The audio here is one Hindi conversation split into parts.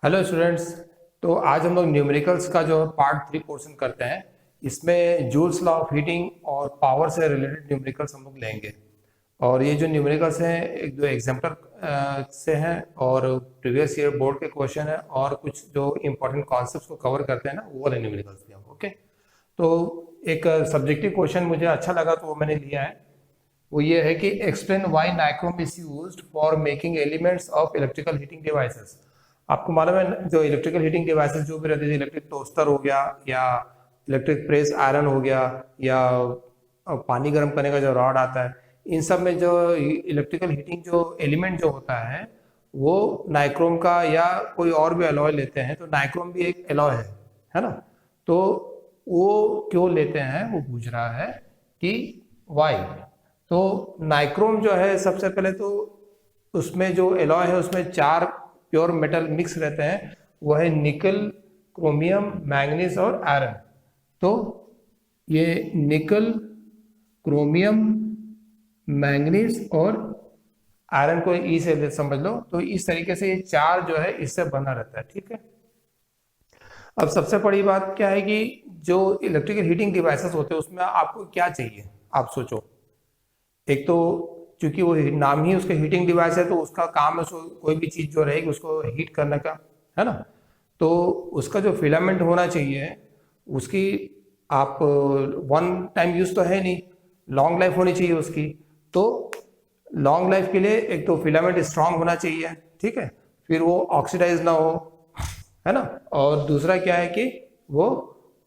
Hello students. तो आज हम लोग न्यूमेरिकल्स का जो पार्ट 3 पोर्शन करते हैं। इसमें जूल्स लॉ ऑफ हीटिंग और पावर से रिलेटेड न्यूमेरिकल्स हम लोग लेंगे। और ये जो न्यूमेरिकल्स हैं एक दो एग्जाम्पल से हैं और प्रीवियस ईयर बोर्ड के क्वेश्चन है और कुछ जो इंपॉर्टेंट कॉन्सेप्ट्स को कवर करते हैं ना वो वाले न्यूमेरिकल्स भी हम। ओके, तो एक सब्जेक्टिव क्वेश्चन मुझे अच्छा लगा तो वो मैंने लिया है। वो ये है कि explain why nichrome is used for making elements of electrical heating devices. आपको मालूम है जो इलेक्ट्रिकल हीटिंग डिवाइसेस जो भी रहते हैं, इलेक्ट्रिक टोस्टर हो गया या इलेक्ट्रिक प्रेस आयरन हो गया या पानी गर्म करने का जो रॉड आता है, इन सब में जो इलेक्ट्रिकल हीटिंग जो एलिमेंट जो होता है वो नाइक्रोम का या कोई और भी अलॉय लेते हैं। तो नाइक्रोम भी एक अलॉय है ना। तो वो क्यों लेते हैं वो पूछ रहा है कि वाई। तो नाइक्रोम जो है सबसे पहले तो उसमें जो एलॉय है उसमें 4 प्योर मेटल मिक्स रहते हैं। वो है निकल, क्रोमियम, मैंगनीज और आयरन। तो ये निकल, क्रोमियम, मैंगनीज और आयरन को ई से समझ लो। तो इस तरीके से ये 4 जो है इससे बना रहता है। ठीक है। अब सबसे बड़ी बात क्या है कि जो इलेक्ट्रिकल हीटिंग डिवाइसेस होते हैं उसमें आपको क्या चाहिए, आप सोचो। एक तो क्योंकि वो नाम ही उसके हीटिंग डिवाइस है तो उसका काम है उसको कोई भी चीज़ जो रहेगी उसको हीट करने का, है ना। तो उसका जो फिलामेंट होना चाहिए उसकी आप वन टाइम यूज़ तो है नहीं, लॉन्ग लाइफ होनी चाहिए उसकी। तो लॉन्ग लाइफ के लिए एक तो फिलामेंट स्ट्रांग होना चाहिए, ठीक है, फिर वो ऑक्सीडाइज ना हो, है ना। और दूसरा क्या है कि वो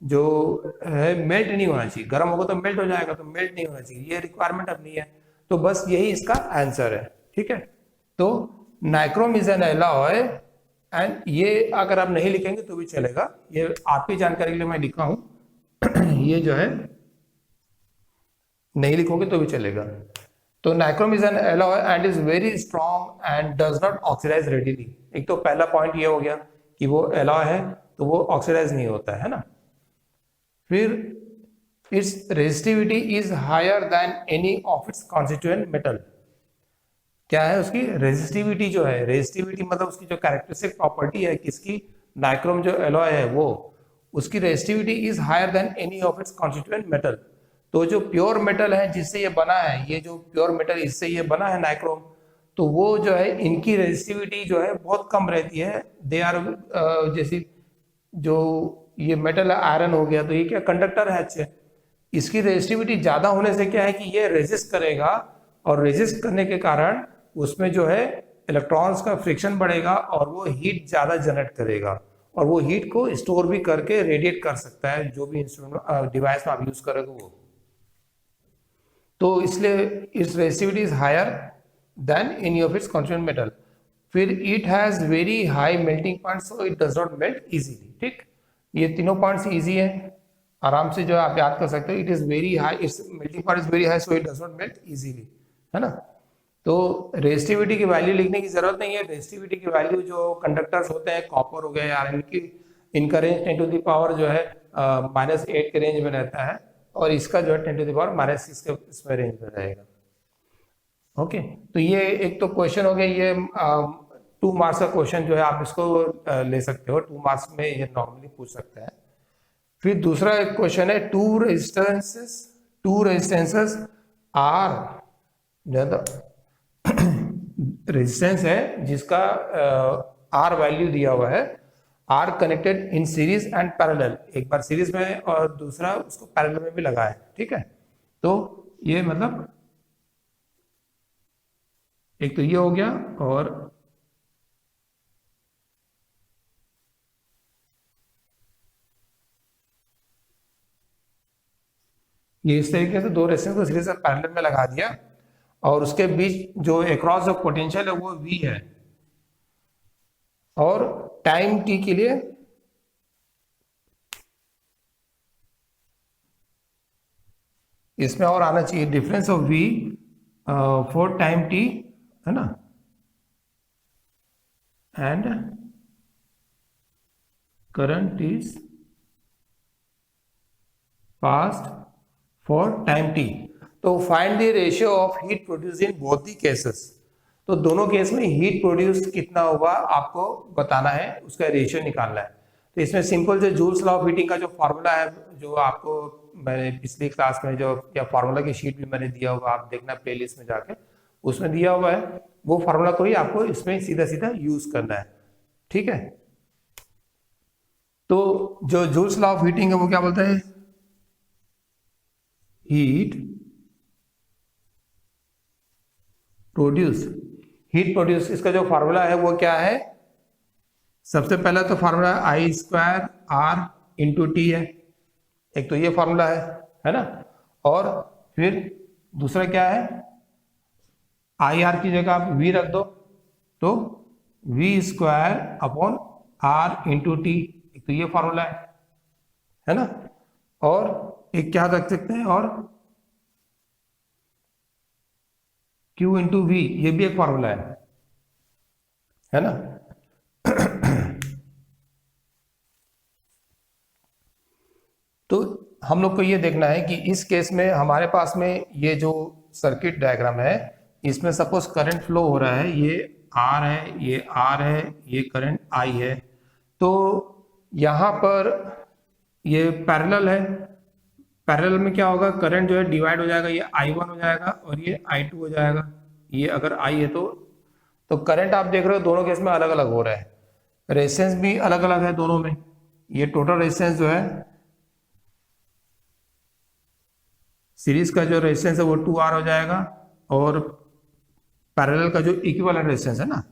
जो है मेल्ट नहीं होना चाहिए, गर्म होगा तो मेल्ट हो जाएगा, तो मेल्ट नहीं होना चाहिए, ये रिक्वायरमेंट अब नहीं है। तो बस यही इसका आंसर है। ठीक है। तो nichrome is an alloy and ये अगर आप नहीं लिखेंगे तो भी चलेगा, ये आपकी जानकारी के लिए मैं लिखा हूं ये जो है नहीं लिखोगे तो भी चलेगा। तो nichrome is an alloy and is very strong and does not oxidise readily. एक तो पहला पॉइंट ये हो गया कि वो एलॉय है तो वो ऑक्सीडाइज नहीं होता है ना। फिर its resistivity is higher than any of its constituent metal. क्या है उसकी रेजिस्टिविटी जो है, रेजिस्टिविटी मतलब उसकी जो कैरेक्टरिस्टिक प्रॉपर्टी है किसकी, नाइक्रोम जो एलॉय है वो, उसकी resistivity is higher than any of its constituent metal. तो जो प्योर मेटल है जिससे ये बना है, ये जो प्योर मेटल इससे ये बना है नाइक्रोम, तो वो जो है इनकी रेजिस्टिविटी जो है बहुत कम रहती है। दे आर जैसी जो ये मेटल आयरन हो गया तो ये क्या कंडक्टर है अच्छे, इसकी रेजिस्टिविटी ज्यादा होने से क्या है कि ये रेजिस्ट करेगा और रेजिस्ट करने के कारण उसमें जो है इलेक्ट्रॉन्स का फ्रिक्शन बढ़ेगा और वो हीट ज्यादा जनरेट करेगा और वो हीट को स्टोर भी करके रेडिएट कर सकता है जो भी इंस्ट्रूमेंट डिवाइस में आप यूज करोगे वो। तो इसलिए its resistivity is higher than any of its constituent metal. फिर it has very high melting point so it does not melt easily. ठीक, ये तीनों पॉइंट्स इजी है, आराम से जो है आप याद कर सकते हो। It is very high, it's melting point is very high so it does not melt easily, है ना। तो रेजिस्टिविटी की वैल्यू लिखने की जरूरत नहीं है। रेजिस्टिविटी की वैल्यू जो कंडक्टर्स होते हैं कॉपर हो गया या आयरन की, इनका रेंज 10 टू द पावर जो है -8 के रेंज में रहता है और इसका जो है 10 टू द पावर -6 के इसमें रेंज में रहेगा। ओके, तो ये एक तो क्वेश्चन हो गया, ये 2 मार्क्स का क्वेश्चन जो है आप इसको ले सकते हो, 2 मार्क्स में ये नॉर्मली पूछ सकते हैं। फिर दूसरा एक क्वेश्चन है टू रेजिस्टेंसेस आर, रेजिस्टेंस है जिसका आर वैल्यू दिया हुआ है, are connected in series and parallel, एक बार सीरीज में और दूसरा उसको पैरेलल में भी लगा है। ठीक है, तो ये मतलब एक तो ये हो गया और ये इस तरीके से 2 रेजिस्टेंस को सीरीज एंड पैरेलल में लगा दिया और उसके बीच जो अक्रॉस जो पोटेंशियल है वो V है और टाइम t के लिए इसमें और आना चाहिए difference of V for time t, है ना, and current is past for time t। तो find the ratio of heat produce in both the cases. तो दोनों केस में हीट प्रोड्यूस कितना हुआ आपको बताना है, उसका रेशियो निकालना है। तो इसमें सिंपल जो जूल्स लॉ ऑफ हीटिंग का जो फॉर्मूला है, जो आपको मैंने पिछली क्लास में जो या फॉर्मूला की शीट भी मैंने दिया होगा, आप देखना प्लेलिस्ट में जाके, उसमें दिया हुआ है, वो फॉर्मूला को ही आपको इसमें सीधा सीधा यूज करना है। ठीक है, तो जो जूल्स लॉ ऑफ हीटिंग है वो क्या बोलता है, हीट प्रोड्यूस, इसका जो फॉर्मूला है वो क्या है, सबसे पहला तो formula I² R into T है, एक तो ये फॉर्मूला है ना, और फिर दूसरा क्या है, IR की जगह आप V रख दो, तो V² upon R into T, एक तो ये फॉर्मूला है ना, और एक क्या रख सकते हैं, और Q इंटू V, ये भी एक फॉर्मूला है ना। तो हम लोग को ये देखना है कि इस केस में हमारे पास में ये जो सर्किट डायग्राम है, इसमें सपोज करंट फ्लो हो रहा है, ये R है, ये R है, ये करंट I है, तो यहाँ पर ये पैरेलल है, पैरेलल में क्या होगा, करंट जो है डिवाइड हो जाएगा, ये I1 हो जाएगा और ये I2 हो जाएगा, ये अगर I है तो करंट आप देख रहे हो दोनों केस में अलग अलग हो रहा है, रेजिस्टेंस भी अलग अलग है दोनों में, ये टोटल रेजिस्टेंस जो है, सीरीज का जो रेजिस्टेंस है वो 2R हो जाएगा, और पैरेलल का जो इक्विवेलेंट रेजिस्टेंस है ना,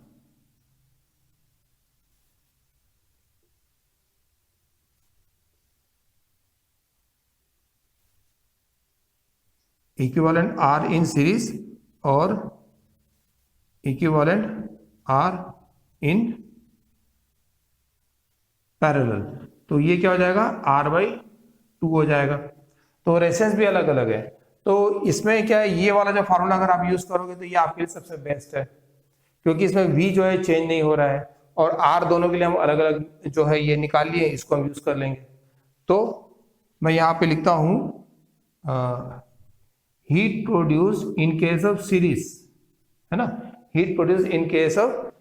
इक्विवेलेंट R इन सीरीज और इक्विवेलेंट R इन पैरेलल, तो ये क्या हो जाएगा, R/2 हो जाएगा। तो रेजिस्टेंस भी अलग अलग है, तो इसमें क्या है, ये वाला जो फार्मूला अगर आप यूज करोगे तो ये आपके लिए सबसे बेस्ट है, क्योंकि इसमें V जो है चेंज नहीं हो रहा है, और R दोनों के लिए हम अलग अलग जो है ये निकाल लिए, इसको हम यूज कर लेंगे। तो मैं यहाँ पे लिखता हूँ heat produce in case of series, है ना, heat produce in case of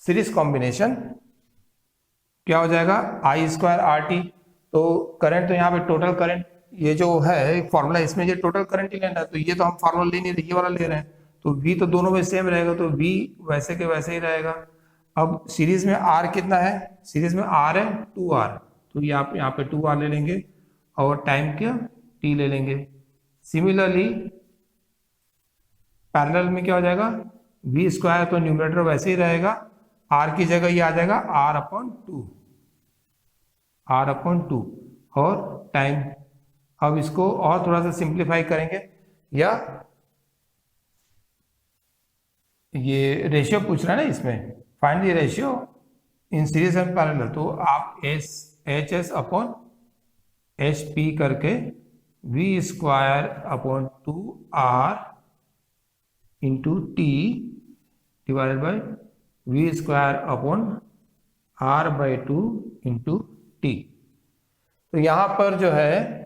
series combination क्या हो जाएगा, I² RT। तो करंट, तो यहाँ पे टोटल करंट, ये जो है फॉर्मूला, इसमें ये टोटल करंट ही लेना है, तो ये तो हम फॉर्मूला ले नहीं रहे, ये वाला ले रहे हैं, तो V तो दोनों में सेम रहेगा, तो V वैसे के वैसे ही रहेगा। अब सीरीज में R कितना है, सीरीज में R है 2R, तो ये आप यहाँ पे 2R ले लेंगे, और टाइम क्या T ले लेंगे। सिमिलरली पैरेलल में क्या हो जाएगा, V², तो न्यूमरेटर वैसे ही रहेगा, R की जगह ये आ जाएगा R/2, R/2, और टाइम। अब इसको और थोड़ा सा सिंप्लीफाई करेंगे, या ये रेशियो पूछ रहा है ना इसमें, find the ratio in series and parallel, तो आप HS अपॉन HP करके V²/2R into T divided by V²/R/2 into T। तो यहाँ पर जो है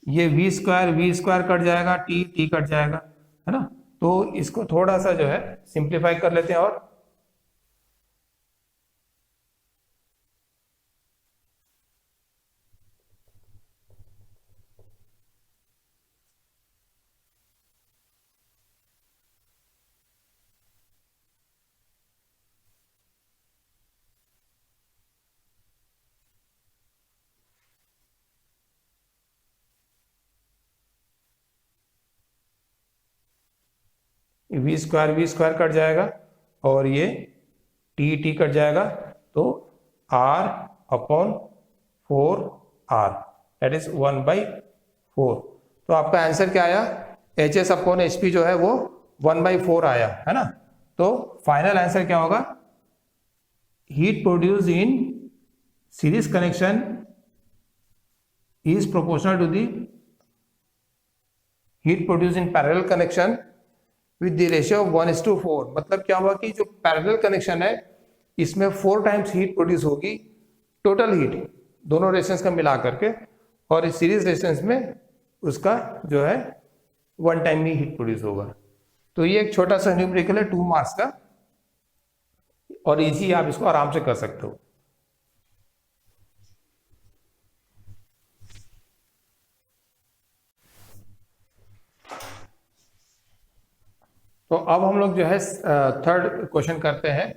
ये V² कट जाएगा, T कट जाएगा, है ना, तो इसको थोड़ा सा जो है सिंप्लीफाई कर लेते हैं, और V² कट जाएगा, और ये T कट जाएगा, तो R/4R, दैट इज 1/4। तो आपका आंसर क्या आया, HS/HP जो है वो 1/4 आया, है ना। तो फाइनल आंसर क्या होगा, heat produce in series connection is proportional to the heat produce in parallel connection with the ratio of 1:4। मतलब क्या हुआ कि जो पैरेलल कनेक्शन है इसमें 4 टाइम्स हीट प्रोड्यूस होगी, टोटल हीट दोनों रेजिस्टेंस का मिला करके, और इस सीरीज रेजिस्टेंस में उसका जो है 1 टाइम ही हीट प्रोड्यूस होगा। तो ये एक छोटा सा न्यूमेरिकल है 2 मार्क्स का, और इजी आप इसको आराम से कर सकते हो। तो अब हम लोग जो है थर्ड क्वेश्चन करते हैं।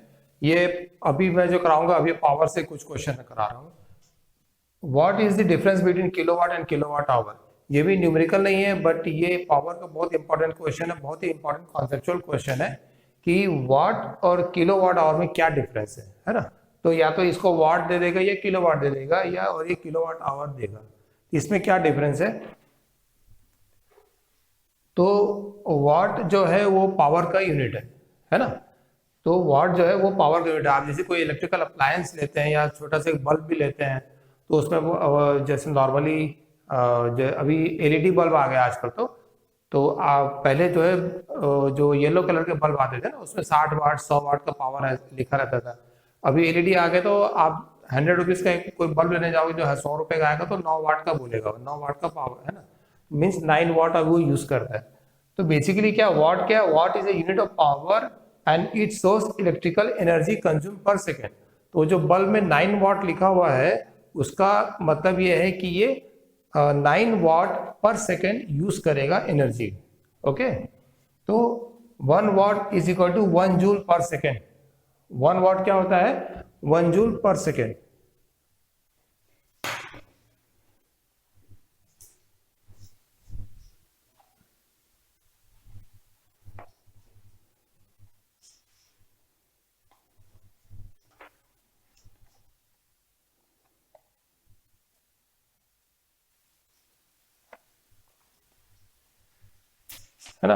ये अभी मैं जो कराऊंगा अभी पावर से कुछ क्वेश्चन करा रहा हूँ। What is the difference between kilowatt and kilowatt hour. ये भी न्यूमेरिकल नहीं है, बट ये पावर का बहुत इंपॉर्टेंट क्वेश्चन है, बहुत ही इंपॉर्टेंट कॉन्सेप्चुअल क्वेश्चन है कि वाट और किलोवाट आवर में क्या डिफरेंस है ना। तो या तो इसको वाट दे देगा या किलोवाट दे देगा, या और ये किलोवाट आवर देगा, इसमें क्या डिफरेंस है। तो वाट जो है वो पावर का यूनिट है ना। तो वाट जो है वो पावर का यूनिट है। आप जैसे कोई इलेक्ट्रिकल अप्लायंस लेते हैं या छोटा सा बल्ब भी लेते हैं, तो उसमें वो जैसे नॉर्मली अभी एलईडी बल्ब आ गया आजकल। तो आप पहले जो है जो येलो कलर के बल्ब आते थे ना, उसमें 60 वाट 100 वाट का पावर लिखा रहता था। अभी एलईडी आ गए, तो आप 100 रुपीज का कोई बल्ब लेने जाओगे जो है 100 रुपए का आएगा, तो 9 वाट का बोलेगा, 9 वाट का पावर है ना, मीन्स 9 वाट अब वो यूज करता है। तो बेसिकली क्या what is a unit of power and it source electrical energy consume पर सेकेंड। तो जो बल्ब में 9 वाट लिखा हुआ है, उसका मतलब ये है कि ये 9 वाट पर सेकेंड यूज करेगा एनर्जी। ओके, तो 1 watt is equal to 1 joule per second. 1 watt क्या होता है, 1 जूल पर सेकेंड। है ना।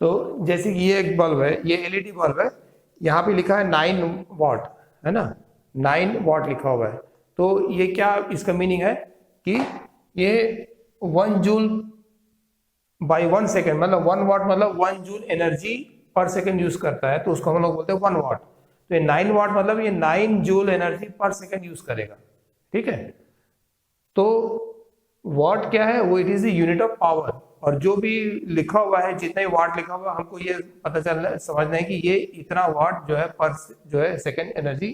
तो जैसे कि ये एक बल्ब है, ये एलईडी बल्ब है, यहाँ पे लिखा है 9 वाट, है ना, 9 वाट लिखा हुआ है। तो ये क्या इसका मीनिंग है कि ये 1 जूल बाई 1 सेकेंड, मतलब 1 वाट मतलब 1 जूल एनर्जी पर सेकेंड यूज करता है, तो उसको हम लोग बोलते हैं 1 वाट। तो ये 9 वाट मतलब ये 9 जूल एनर्जी पर सेकेंड यूज करेगा। ठीक है, तो वाट क्या है, वो it is the unit of power. और जो भी लिखा हुआ है, जितना ही वाट लिखा हुआ है, हमको ये पता चलना है, समझना है कि ये इतना वाट जो है पर जो है सेकेंड एनर्जी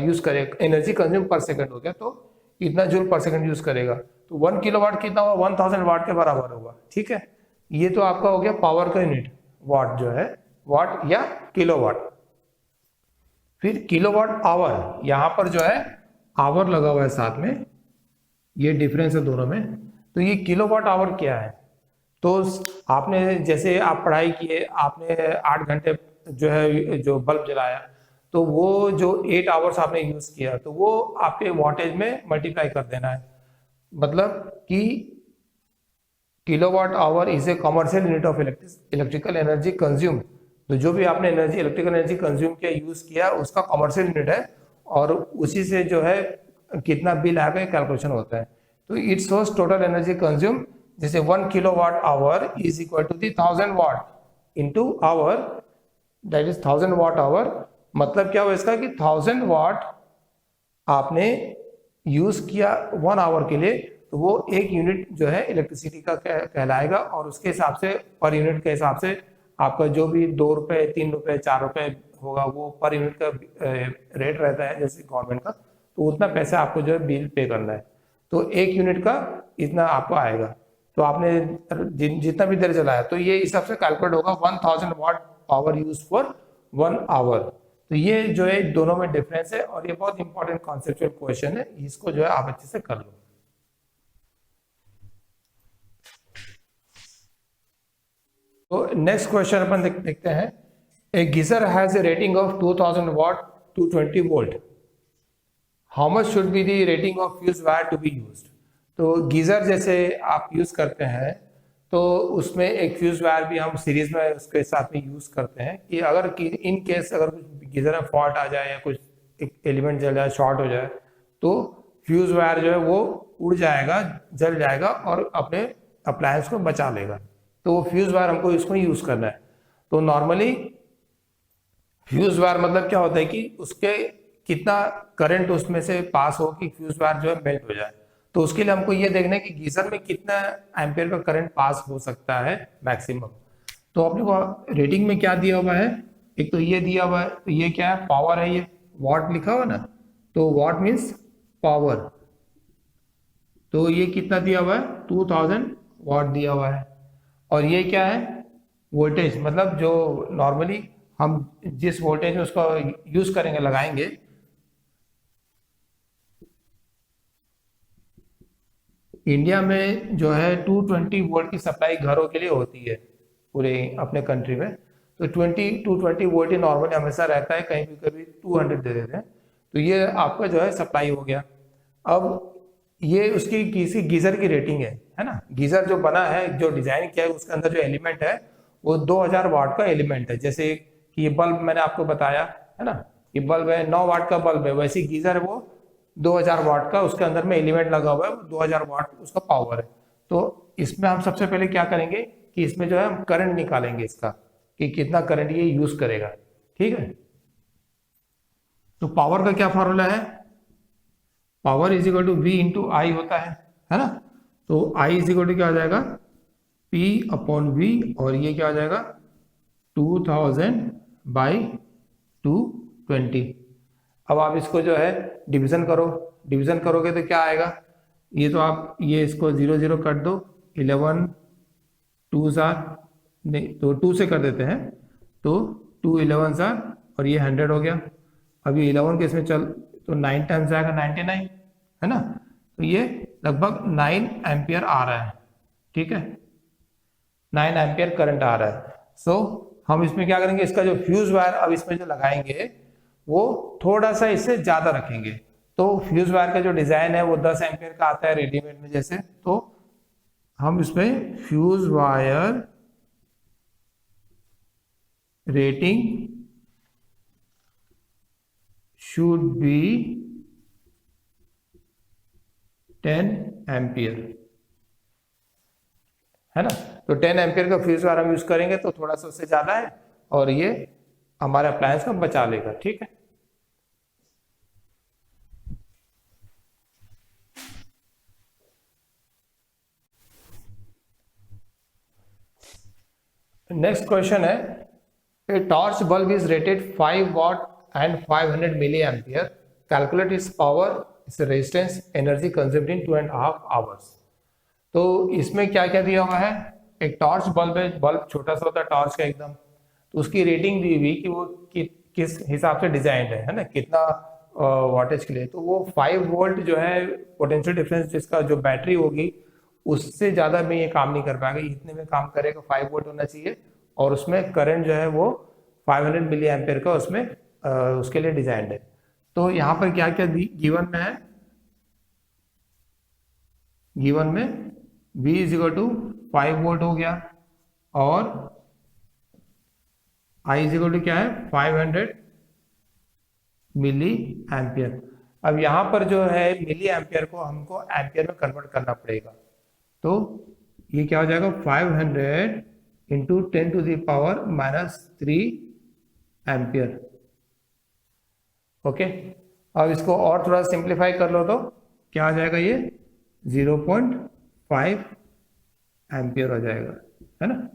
यूज करेगा, एनर्जी कंज्यूम पर सेकेंड हो गया, तो इतना जूल पर सेकेंड यूज करेगा। तो 1 किलोवाट कितना हुआ, 1000 वाट के बराबर होगा। ठीक है, ये तो आपका हो गया पावर का यूनिट, वाट जो है, वाट या किलोवाट। फिर किलोवाट आवर, यहां पर जो है आवर लगा हुआ है साथ में, ये डिफरेंस है दोनों में। तो ये किलोवाट आवर क्या है, तो आपने जैसे आप पढ़ाई किए, आपने 8 घंटे जो है जो बल्ब जलाया, तो वो जो 8 आवर्स आपने यूज किया, तो वो आपके वॉटेज में मल्टीप्लाई कर देना है। मतलब कि kilowatt hour is a commercial unit of electrical energy consume. तो जो भी आपने एनर्जी इलेक्ट्रिकल एनर्जी कंज्यूम किया, यूज किया, उसका कमर्शियल यूनिट है, और उसी से जो है कितना बिल आएगा कैलकुलेशन होता है। तो it shows total energy consume, जैसे 1 kilowatt hour is equal to the 1000 watt into hour, that is 1000 watt hour. मतलब क्या हुआ इसका कि 1000 वाट आपने यूज किया 1 आवर के लिए, तो वो एक यूनिट जो है इलेक्ट्रिसिटी का कहलाएगा। और उसके हिसाब से पर यूनिट के हिसाब से आपका जो भी 2 रुपए 3 रुपए 4 रुपए होगा, वो पर यूनिट का रेट रहता है जैसे गवर्नमेंट का, तो उतना पैसा आपको जो है बिल पे करना है। तो एक यूनिट का इतना आपको आएगा। तो आपने जितना भी देर चलाया, तो ये इस हिसाब से कैलकुलेट होगा 1000 watt power use for 1 hour. तो ये जो है दोनों में डिफरेंस है, और ये बहुत इंपॉर्टेंट कॉन्सेप्चुअल क्वेश्चन है, इसको जो है आप अच्छे से कर लो। तो नेक्स्ट क्वेश्चन अपन देखते हैं। A geyser has a rating of 2000 watt to 20 volt, how much should be the rating of fuse wire to be used. तो गीजर जैसे आप यूज करते हैं, तो उसमें एक फ्यूज वायर भी हम सीरीज में उसके साथ में यूज करते हैं कि अगर इन केस अगर कुछ गीजर में फॉल्ट आ जाए या कुछ एक एलिमेंट जल जाए, शॉर्ट हो जाए, तो फ्यूज वायर जो है वो उड़ जाएगा, जल जाएगा और अपने अप्लायंस को बचा लेगा। तो वो फ्यूज वायर हमको इसको यूज करना है। तो नॉर्मली फ्यूज वायर मतलब क्या होता है कि उसके कितना करंट उसमें से पास हो कि फ्यूज वायर जो है मेल्ट हो जाए। तो उसके लिए हमको ये देखना है कि गीजर में कितना एम्पियर का करंट पास हो सकता है मैक्सिमम। तो अपने को रेटिंग में क्या दिया हुआ है, एक तो ये दिया हुआ है, तो ये क्या है, पावर है, ये वॉट लिखा हुआ ना, तो वॉट मीन्स पावर, तो ये कितना दिया हुआ है 2000 वॉट दिया हुआ है। और ये क्या है, वोल्टेज, मतलब जो नॉर्मली हम जिस वोल्टेज में उसको यूज करेंगे लगाएंगे, इंडिया में जो है 220 वोल्ट की सप्लाई घरों के लिए होती है पूरे अपने कंट्री में। तो 220 वोल्ट ही नॉर्मली हमेशा रहता है, कहीं भी कभी 200 दे देते हैं। तो ये आपका जो है सप्लाई हो गया। अब ये उसकी किसी गीजर की रेटिंग है ना। गीजर जो बना है, जो डिजाइन किया है, उसके अंदर जो एलिमेंट है वो 2000 वाट का एलिमेंट है। जैसे कि ये बल्ब मैंने आपको बताया है ना, ये बल्ब है 9 वाट का बल्ब है, वैसे गीजर है वो 2000 वाट का, उसके अंदर में एलिमेंट लगा हुआ है, 2000 वाट उसका पावर है। तो इसमें हम सबसे पहले क्या करेंगे कि इसमें जो है हम करंट निकालेंगे इसका, कि कितना करंट ये यूज करेगा। ठीक है, तो पावर का क्या फॉर्मूला है, power is equal to V into I होता है ना। तो आई इज इक्वल टू क्या आ जाएगा, P अपॉन वी, और ये क्या आ जाएगा 2000 बाई 220। अब आप इसको जो है डिवीजन करो, डिवीजन करोगे तो क्या आएगा, ये तो आप ये इसको 0 0 कट दो, 11 2 जार, नहीं तो 2 से कर देते हैं, तो 2 11 जार, और ये 100 हो गया। अब ये 11 के इसमें चल तो 9 टाइम्स आएगा 99, है ना। तो ये लगभग 9 एम्पियर आ रहा है। ठीक है, 9 एम्पियर करंट आ रहा है। सो हम इसमें क्या करेंगे, इसका जो फ्यूज वायर अब इसमें जो लगाएंगे वो थोड़ा सा इससे ज्यादा रखेंगे। तो फ्यूज वायर का जो डिजाइन है वो 10 एम्पियर का आता है रेडीमेड में जैसे, तो हम इसमें fuse wire rating should be 10 ampere, है ना। तो 10 एम्पियर का फ्यूज वायर हम यूज करेंगे तो थोड़ा सा उससे ज्यादा है, और ये हमारे अप्लायंस को बचा लेगा। ठीक है, नेक्स्ट क्वेश्चन है, a torch bulb is rated 5 watt and 500 milli ampere, calculate its power, its resistance, energy consumed in 2.5 hours. तो इसमें क्या क्या दिया हुआ है, एक टॉर्च बल्ब है, बल्ब छोटा सा होता है टॉर्च का एकदम, तो उसकी रेटिंग दी हुई कि वो किस हिसाब से डिजाइन है ना, कितना वाटेज के लिए। तो वो 5 वोल्ट जो है पोटेंशियल डिफरेंस जिसका जो बैटरी होगी उससे ज्यादा में ये काम नहीं कर पाएगा, इतने में काम करेगा, 5 वोल्ट होना चाहिए। और उसमें करंट जो है वो 500 मिली एम्पियर का उसमें उसके लिए डिजाइंड है। तो यहाँ पर क्या क्या गिवन में है, गिवन में V is equal to 5 volt हो गया, और I इज इक्वल टू क्या है 500 मिली एम्पियर। अब यहाँ पर जो है मिली एम्पियर को हमको एम्पियर में कन्वर्ट करना पड़ेगा। तो ये क्या हो जाएगा 500 into 10 to the power -3 ampere. Okay, अब इसको और थोड़ा सिंप्लीफाई कर लो तो क्या आ जाएगा, ये 0.5 एम्पियर हो जाएगा, है ना।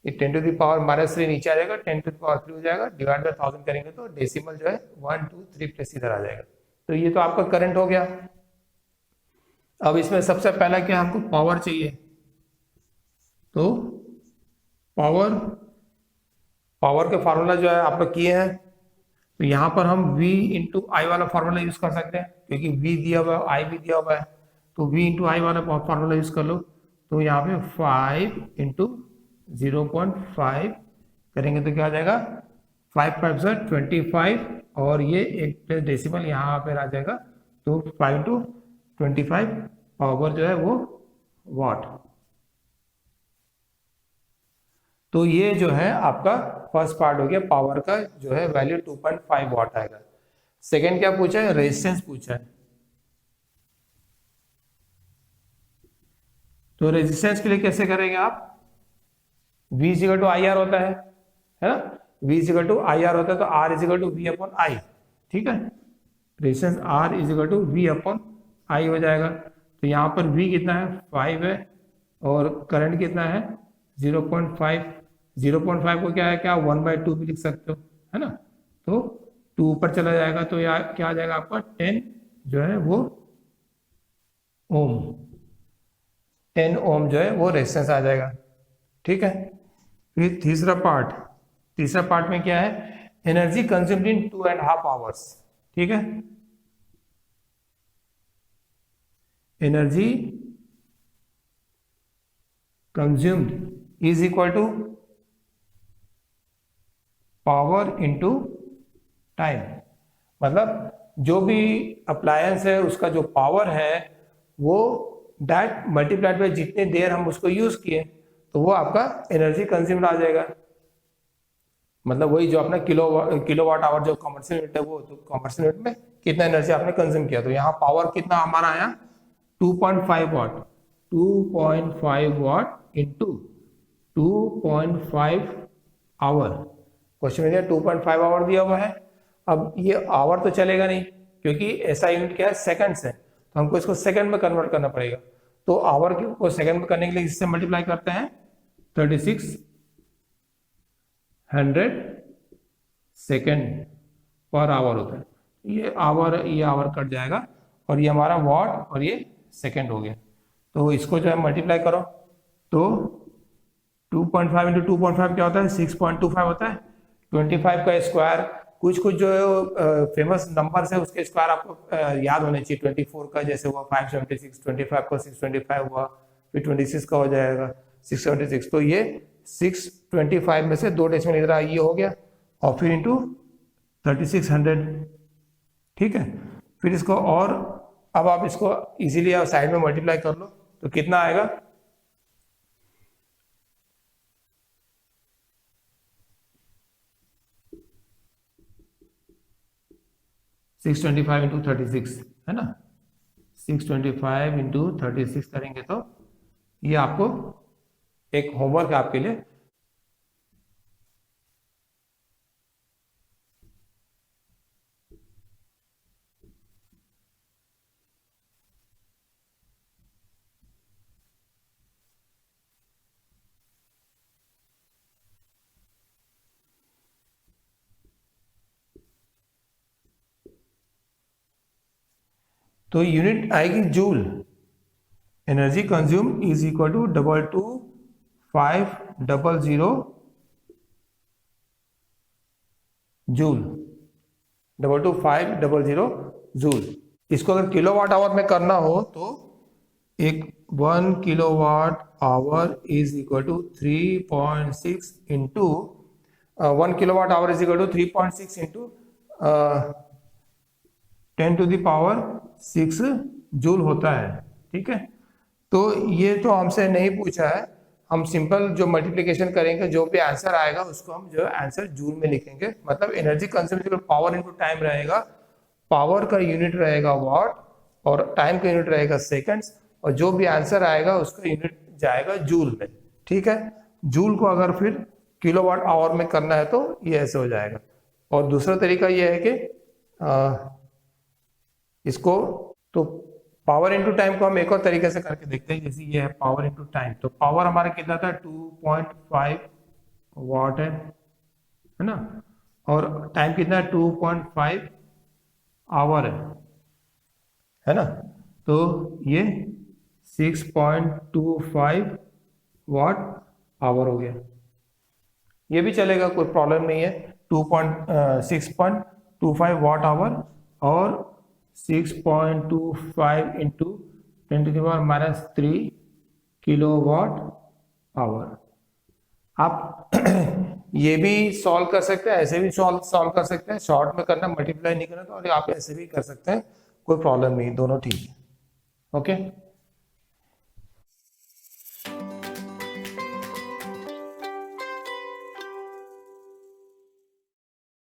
ये 10 टू द पावर -3 नीचे आ जाएगा, 10 टू द पावर 3 हो जाएगा, डिवाइड बाय 1000 करेंगे तो डेसिमल जो है 1 2 3 प्लस इधर आ जाएगा। तो ये तो आपका करंट हो गया। अब इसमें सबसे पहला क्या हमको पावर चाहिए, तो पावर के फार्मूला जो है आप लोग किए हैं, तो यहाँ पर हम V इंटू आई वाला फार्मूला यूज कर सकते हैं, क्योंकि V दिया हुआ है आई भी दिया हुआ है, तो V इंटू आई वाला फार्मूला यूज कर लो। तो यहाँ पे 5 इंटू 0.5 करेंगे तो क्या आ जाएगा 5 5 से 25, और ये एक प्लस डेसिमल यहाँ पर आ जाएगा, तो 5 इंटू 25 पावर जो है वो वाट। तो ये जो है आपका फर्स्ट पार्ट हो गया, पावर का जो है वैल्यू 2.5 वाट आएगा। सेकेंड क्या पूछा है, रेजिस्टेंस पूछा है। तो रेजिस्टेंस के लिए कैसे करेंगे आप, V equal to I R होता है ना, V equal to I R होता है, तो R equal to V upon I. ठीक है, resistance R is equal to V upon I हो जाएगा। तो यहाँ पर V कितना है 5 है और करंट कितना है 0.5। 0.5 को क्या है क्या 1/2 भी लिख सकते हो, है ना। तो 2 ऊपर चला जाएगा तो यहाँ क्या आ जाएगा आपका 10 जो है वो ओम, 10 ओम जो है वो रेजिस्टेंस आ जाएगा। ठीक है। फिर तीसरा पार्ट में क्या है, एनर्जी कंज्यूम्ड इन 2.5 आवर्स। ठीक है, energy consumed is equal to power into time. मतलब जो भी अप्लायंस है उसका जो पावर है वो दैट मल्टीप्लाइड बाय जितने देर हम उसको यूज किए तो वो आपका एनर्जी कंज्यूम्ड आ जाएगा। मतलब वही जो अपना किलोवाट आवर जो कमर्शियल यूनिट है वो, तो कमर्शियल यूनिट में कितना एनर्जी आपने कंज्यूम किया। तो यहाँ पावर कितना हमारा आया 2.5 वाट। 2.5 वाट इंटू 2.5 आवर। क्वेश्चन में दिया 2.5 आवर दिया हुआ है। अब ये आवर तो चलेगा नहीं क्योंकि ऐसा यूनिट क्या है सेकंड्स है, तो हमको इसको सेकंड में कन्वर्ट करना पड़ेगा। तो आवर को सेकंड में करने के लिए इससे मल्टीप्लाई करते हैं 3600 सेकंड पर आवर होता है। ये आवर कट जाएगा और ये हमारा वॉट और ये सेकंड हो गया। तो इसको जो है मल्टीप्लाई करो तो 2.5 इंटू 2.5 क्या होता है 6.25 होता है। 25 का स्क्वायर, कुछ जो फेमस नंबर्स है उसके स्क्वायर आपको याद होने चाहिए। 24 का जैसे हुआ 576, 25 का 625 हुआ, फिर 26 का हो जाएगा 676। तो ये 625 में से 2 डेसिमल इधर ये हो गया और फिर इंटू 3600। ठीक है, फिर इसको और अब आप इसको इजीली साइड में मल्टीप्लाई कर लो तो कितना आएगा 625 इंटू 36 है ना। 625 इंटू 36 करेंगे तो ये आपको एक होमवर्क है आपके लिए। तो यूनिट आएगी joule. Energy consume is equal to 22500 joule. 22500 joule. इसको अगर किलोवाट आवर में करना हो तो एक 1 kilowatt hour is equal to 3.6 into 1 kilowatt hour is equal to 3.6 into 10 to the power 6 joule होता है। ठीक है, तो ये तो हमसे नहीं पूछा है, हम सिंपल जो मल्टीप्लिकेशन करेंगे जो भी आंसर आएगा उसको हम जो आंसर जूल में लिखेंगे। मतलब energy consume power into time रहेगा, पावर का यूनिट रहेगा वाट और टाइम का यूनिट रहेगा सेकंड्स, और जो भी आंसर आएगा उसका यूनिट जाएगा जूल में। ठीक है, जूल को अगर फिर किलोवाट आवर में करना है तो ये ऐसे हो जाएगा। और दूसरा तरीका ये है कि इसको तो पावर इनटू टाइम को हम एक और तरीके से करके देखते हैं। जैसे ये है पावर इनटू टाइम, तो पावर हमारा कितना था 2.5 वाट है ना, और टाइम कितना है 2.5 आवर है ना। तो ये 6.25 वाट आवर हो गया। ये भी चलेगा, कोई प्रॉब्लम नहीं है। 6.25 वाट आवर और 6.25 इंटू 10⁻³ किलोवाट आवर। आप ये भी सॉल्व कर सकते हैं, ऐसे भी सॉल्व कर सकते हैं। शॉर्ट में करना, मल्टीप्लाई नहीं करना, तो और आप ऐसे भी कर सकते हैं, कोई प्रॉब्लम नहीं, दोनों ठीक है। ओके।